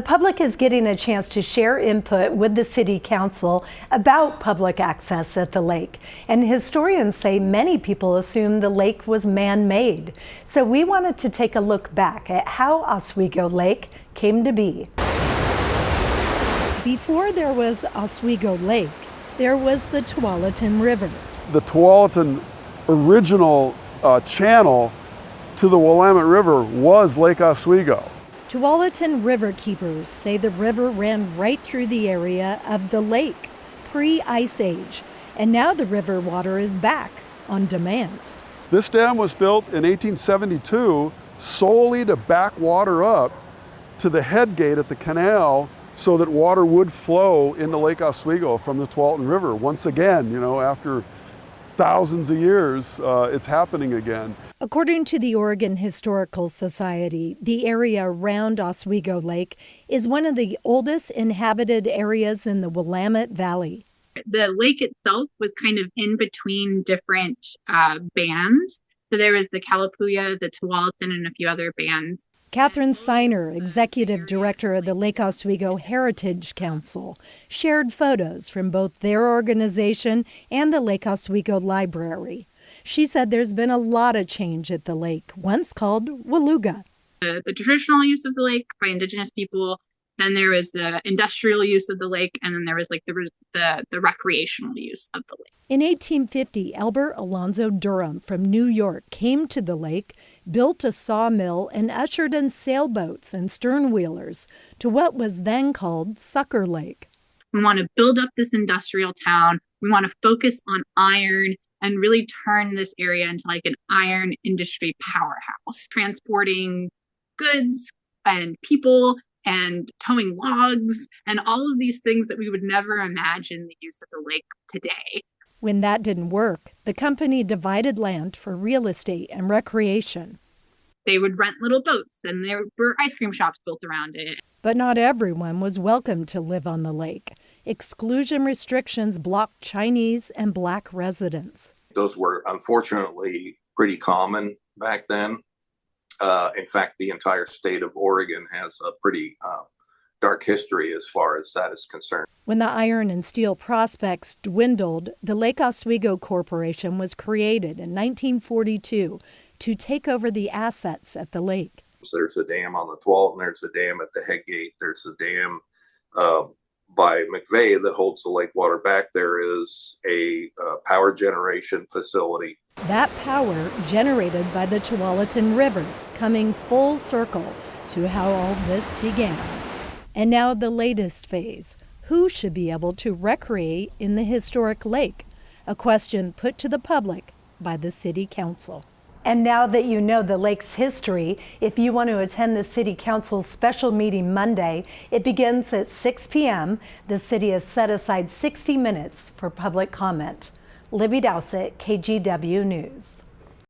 The public is getting a chance to share input with the City Council about public access at the lake. And historians say many people assume the lake was man-made. So we wanted to take a look back at how Oswego Lake came to be. Before there was Oswego Lake, there was the Tualatin River. The Tualatin original channel to the Willamette River was Lake Oswego. Tualatin River keepers say the river ran right through the area of the lake pre-Ice Age, and now the river water is back on demand. This dam was built in 1872 solely to back water up to the head gate at the canal so that water would flow into Lake Oswego from the Tualatin River. Once again, after thousands of years, it's happening again. According to the Oregon Historical Society, the area around Oswego Lake is one of the oldest inhabited areas in the Willamette Valley. The lake itself was kind of in between different bands. So there was the Kalapuya, the Tualatin, and a few other bands. Catherine Seiner, executive director of the Lake Oswego Heritage Council, shared photos from both their organization and the Lake Oswego Library. She said there's been a lot of change at the lake, once called Waluga. The traditional use of the lake by indigenous people, then there was the industrial use of the lake, and then there was the recreational use of the lake. In 1850, Albert Alonzo Durham from New York came to the lake, built a sawmill, and ushered in sailboats and sternwheelers to what was then called Sucker Lake. We want to build up this industrial town. We want to focus on iron and really turn this area into like an iron industry powerhouse, transporting goods and people and towing logs and all of these things that we would never imagine the use of the lake today. When that didn't work, the company divided land for real estate and recreation. They would rent little boats, and there were ice cream shops built around it. But not everyone was welcome to live on the lake. Exclusion restrictions blocked Chinese and Black residents. Those were unfortunately pretty common back then. In fact, the entire state of Oregon has a pretty dark history as far as that is concerned. When the iron and steel prospects dwindled, the Lake Oswego Corporation was created in 1942 to take over the assets at the lake. So there's a dam on the Tualatin, there's a dam at the head gate, there's a dam by McVeigh that holds the lake water back. There is a power generation facility. That power generated by the Tualatin River, coming full circle to how all this began. And now the latest phase. Who should be able to recreate in the historic lake? A question put to the public by the City Council. And now that you know the lake's history, if you want to attend the City Council's special meeting Monday, it begins at 6 p.m. The city has set aside 60 minutes for public comment. Libby Dowsett, KGW News.